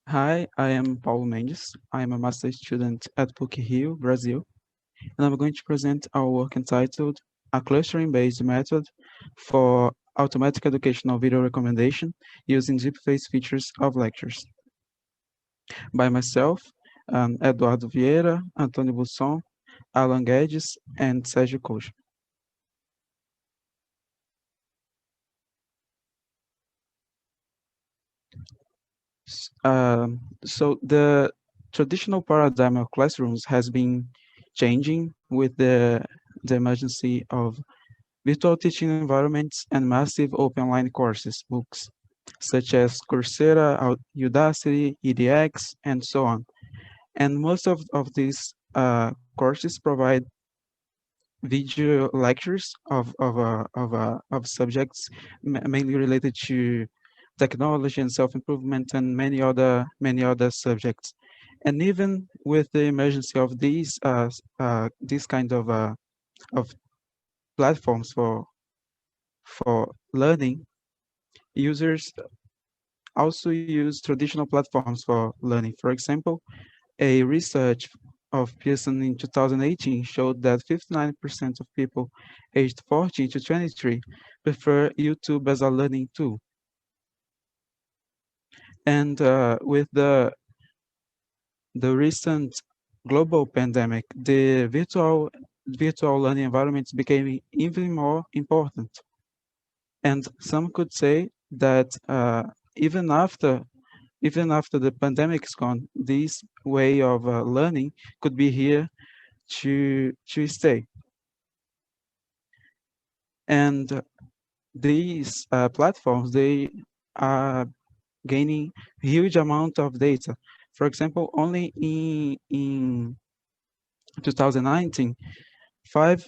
Hi, I am Paulo Mendes. I am a master's student at PUC-Rio, Brazil, and I'm going to present our work entitled A Clustering-Based Method for Automatic Educational Video Recommendation Using Deepface Features of Lectures, by myself, Eduardo Vieira, Antônio Busson, Alan Guedes, and Sérgio Coxa. So the traditional paradigm of classrooms has been changing with the emergency of virtual teaching environments and massive open online courses, books, such as Coursera, Udacity, edX, and so on. And most of these courses provide video lectures of subjects mainly related to technology and self-improvement and many other subjects. And even with the emergency of these kind of platforms for learning, users also use traditional platforms for learning. For example, a research of Pearson in 2018 showed that 59% of people aged 14 to 23 prefer YouTube as a learning tool. And with the recent global pandemic, the virtual learning environments became even more important. And some could say that even after even after the pandemic is gone, this way of learning could be here to stay. And these platforms, they are gaining huge amount of data. For example, only in 2019, five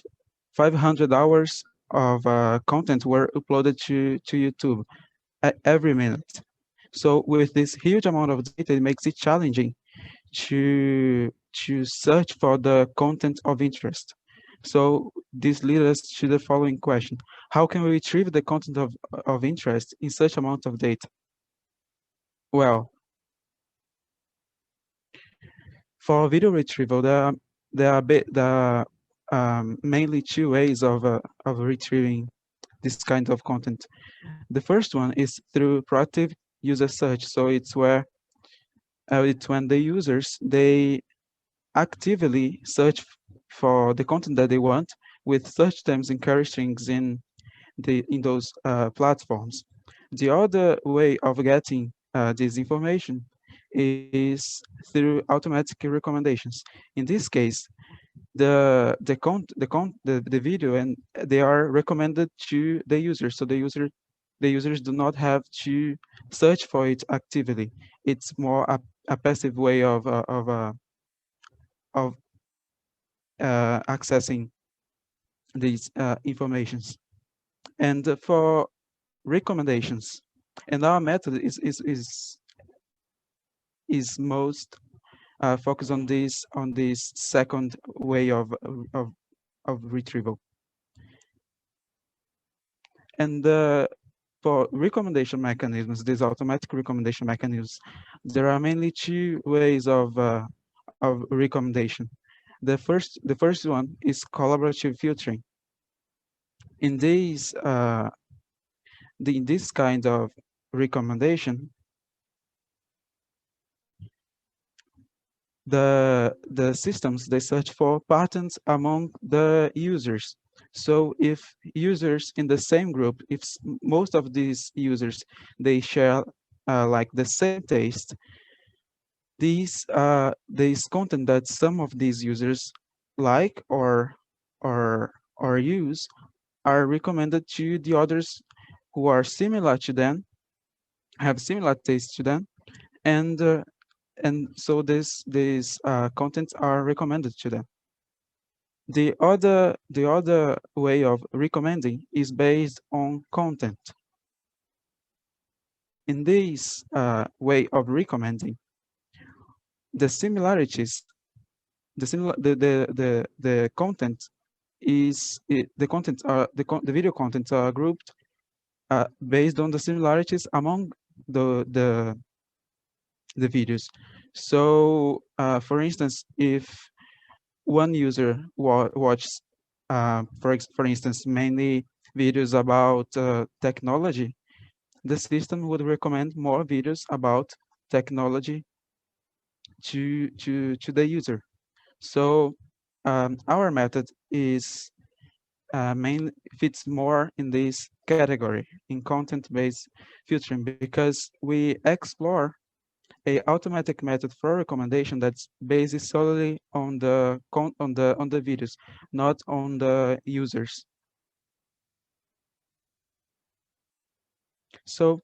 500 hours of content were uploaded to YouTube every minute. So with this huge amount of data, it makes it challenging to search for the content of interest. So this leads us to the following question: how can we retrieve the content of interest in such amount of data? Well, for video retrieval, there are mainly two ways of retrieving this kind of content. The first one is through proactive user search. So it's when the users they actively search for the content that they want with search terms and query strings in those platforms. The other way of getting this information is through automatic recommendations. In this case, the video and they are recommended to the user, so the users do not have to search for it actively. It's more a passive way of accessing these informations. And for recommendations, and our method is most focused on this second way of, of retrieval. And for recommendation mechanisms, these automatic recommendation mechanisms, there are mainly two ways of recommendation. The first one is collaborative filtering. In this kind of recommendation, the systems they search for patterns among the users. So if users in the same group, if most of these users they share like the same taste, these content that some of these users like or use are recommended to the others who are similar to them, have similar tastes to them, and so these contents are recommended to them. The other way of recommending is based on content. In this way of recommending, the similarities, the content the video contents are grouped based on the similarities among the the videos. So, for instance, if one user watches, for instance, mainly videos about technology, the system would recommend more videos about technology to the user. So our method is mainly fits more in this category in content-based filtering because we explore a automatic method for recommendation that's based solely on the videos, not on the users. So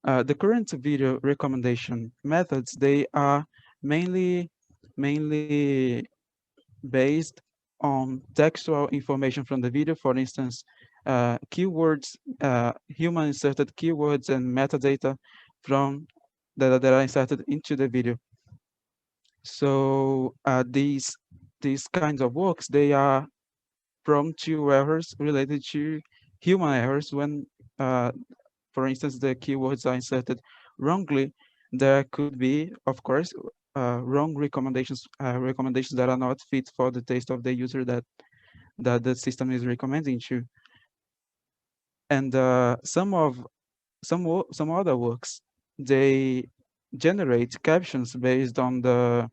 the current video recommendation methods, they are mainly mainly based on textual information from the video. For instance, keywords, human inserted keywords and metadata from that are inserted into the video. So these kinds of works, they are prone to errors related to human errors when, uh, for instance, the keywords are inserted wrongly. There could be, of course, wrong recommendations that are not fit for the taste of the user that the system is recommending to. And some other works, they generate captions based on the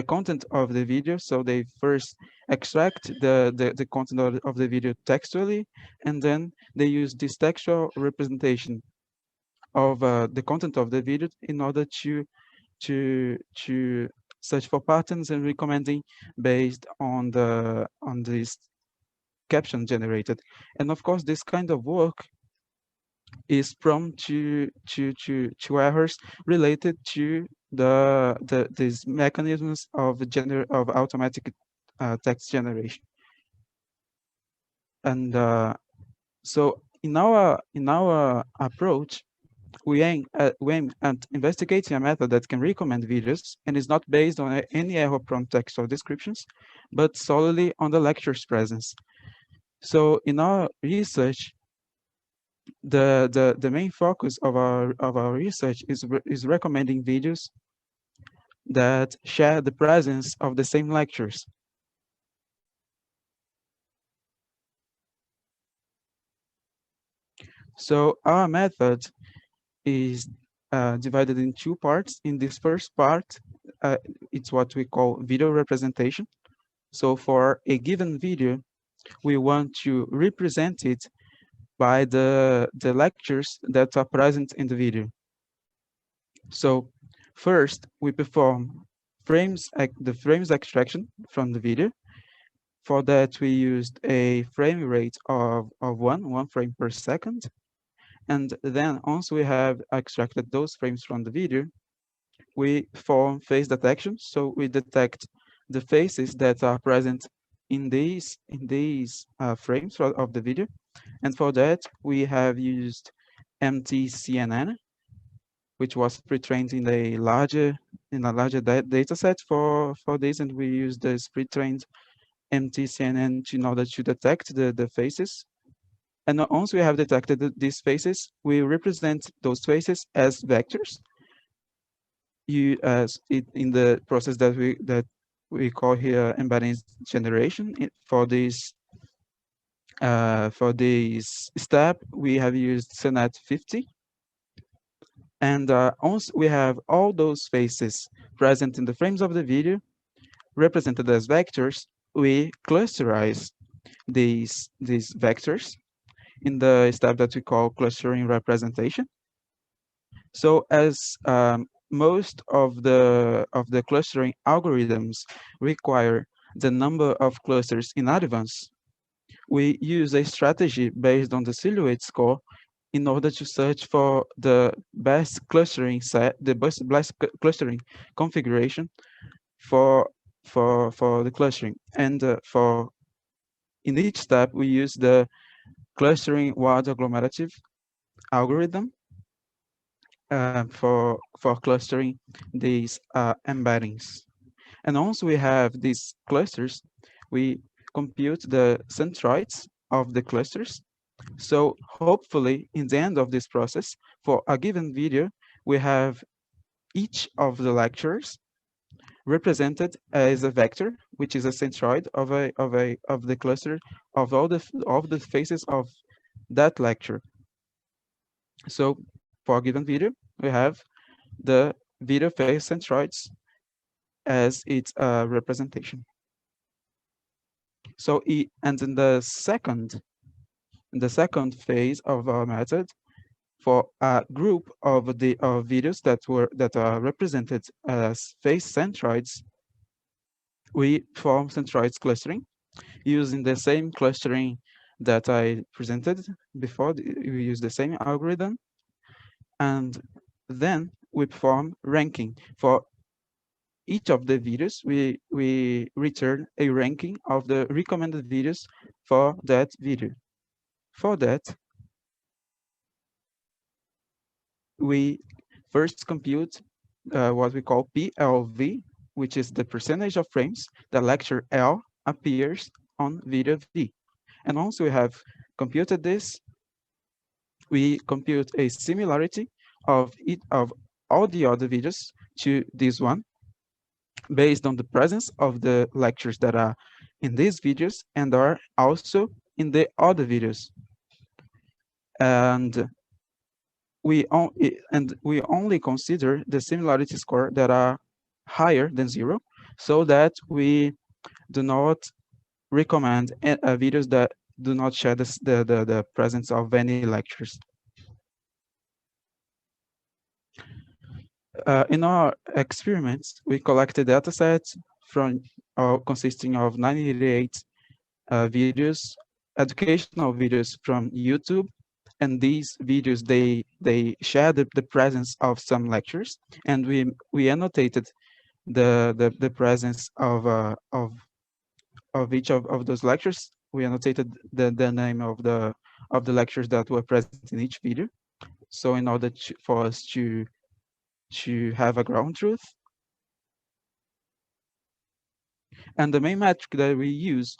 content of the video. So they first extract the content of the video textually, and then they use this textual representation of the content of the video in order to search for patterns and recommending based on this caption generated. And of course, this kind of work is prone to errors related to these mechanisms of automatic text generation. And so in our approach, we aim at investigating a method that can recommend videos and is not based on any error-prone text or descriptions, but solely on the lecture's presence. So in our research, the main focus of our research is recommending videos that share the presence of the same lectures. So our method is divided in two parts. In this first part, uh, it's what we call video representation. So for a given video, we want to represent it by the lectures that are present in the video. So first, we perform the frames extraction from the video. For that, we used a frame rate of one frame per second. And then once we have extracted those frames from the video, we perform face detection. So we detect the faces that are present in these frames of the video. And for that, we have used MTCNN, which was pre-trained in a larger data set for this, and we use this pre-trained MTCNN in order to detect the faces. And once we have detected these faces, we represent those faces as vectors. In the process that we call here embedding generation. For this step, we have used Senet 50. And once we have all those faces present in the frames of the video, represented as vectors, we clusterize these vectors in the step that we call clustering representation. So as most of the clustering algorithms require the number of clusters in advance, we use a strategy based on the silhouette score in order to search for the best clustering set, the best clustering configuration for for the clustering. And for in each step, we use the clustering wide agglomerative algorithm for clustering these embeddings. And once we have these clusters, we compute the centroids of the clusters. So hopefully, in the end of this process, for a given video, we have each of the lectures represented as a vector, which is a centroid of the cluster of the faces of that lecture. So for a given video, we have the video face centroids as its representation. So and in the second phase of our method, for a group of the videos that are represented as face centroids, we form centroids clustering using the same clustering that I presented before. We use the same algorithm, and then we perform ranking. For each of the videos, we return a ranking of the recommended videos for that video. For that, we first compute what we call PLV, which is the percentage of frames that lecture L appears on video V. And once we have computed this, we compute a similarity of all the other videos to this one based on the presence of the lectures that are in these videos and are also in the other videos. And we only consider the similarity score that are higher than 0, so that we do not recommend videos that do not share the presence of any lectures. In our experiments, we collected datasets from consisting of 988 videos, educational videos from YouTube, and these videos they share the presence of some lectures, and we annotated the presence of each of those lectures. We annotated the name of the lectures that were present in each video. So in order for us to have a ground truth. And the main metric that we use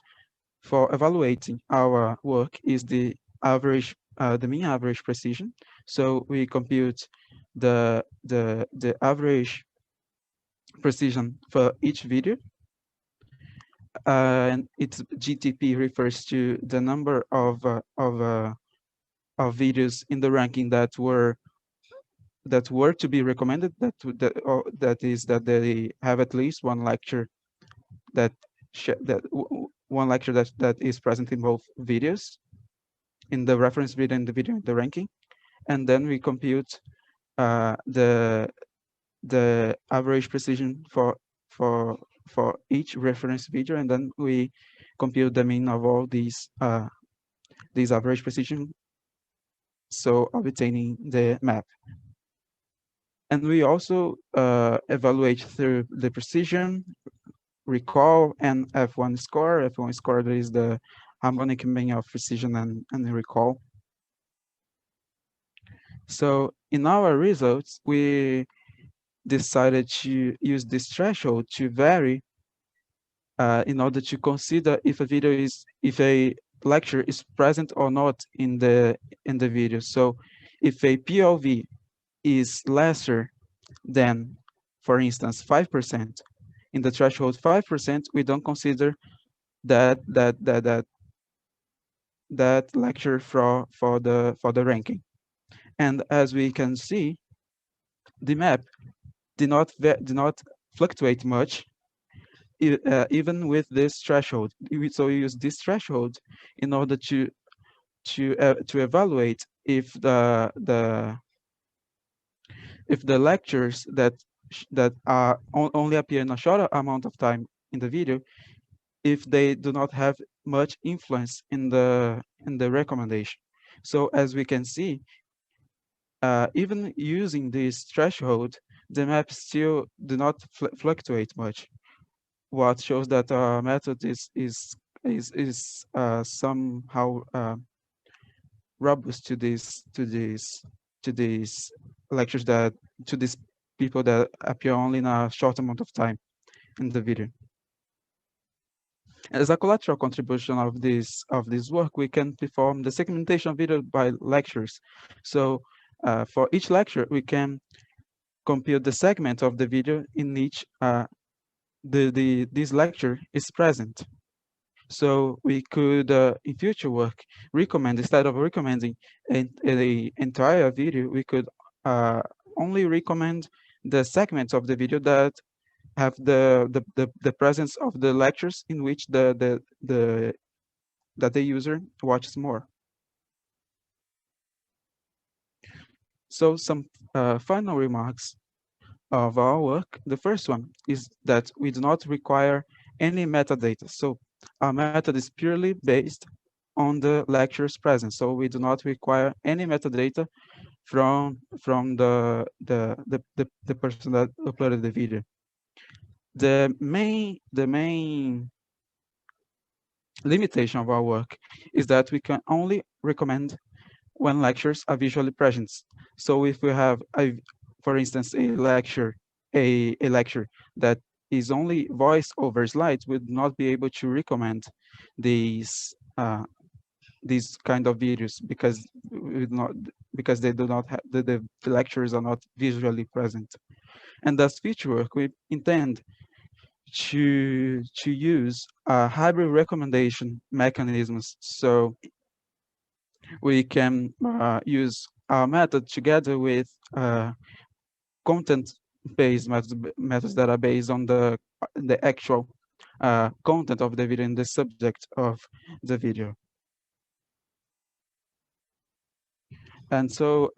for evaluating our work is the mean average precision. So we compute the average precision for each video. And its GTP refers to the number of videos in the ranking that were to be recommended, that they have at least one lecture that one lecture that is present in both videos, in the reference video and the video in the ranking. And then we compute the average precision for each reference video, and then we compute the mean of all these average precision, so obtaining the map. And we also evaluate through the precision, recall, and F1 score. F1 score is the harmonic mean of precision and recall. So in our results, we decided to use this threshold to vary in order to consider if a lecture is present or not in the video. So if a PLV is lesser than, for instance, 5%, in the threshold 5%, we don't consider that lecture for the ranking. And as we can see, the map did not fluctuate much even with this threshold. So we use this threshold in order to evaluate if the lectures that are only appear in a shorter amount of time in the video, if they do not have much influence in the recommendation. So as we can see, even using this threshold, the maps still do not fluctuate much. What shows that our method is somehow robust to these lectures to these people that appear only in a short amount of time in the video. As a collateral contribution of this work, we can perform the segmentation of video by lectures. So for each lecture, we can compute the segment of the video in which this lecture is present. So we could, in future work, recommend, instead of recommending an entire video, we could uh, only recommend the segments of the video that have the presence of the lectures in which that the user watches more. So some final remarks of our work. The first one is that we do not require any metadata. So our method is purely based on the lecture's presence. So we do not require any metadata from the person that uploaded the video. The main limitation of our work is that we can only recommend when lectures are visually present. So if we have, for instance, a lecture that is only voice over slides, we would not be able to recommend these these kind of videos because we not because they do not have the lectures are not visually present. And thus future work we intend to use hybrid recommendation mechanisms, so we can use our method together with content-based methods that are based on the actual content of the video and the subject of the video. And so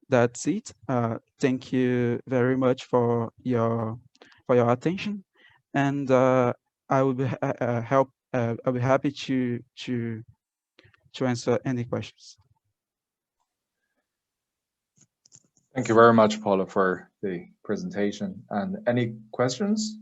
that's it. Thank you very much for your attention, and I will be I'll be happy to answer any questions. Thank you very much, Paula, for the presentation. And any questions?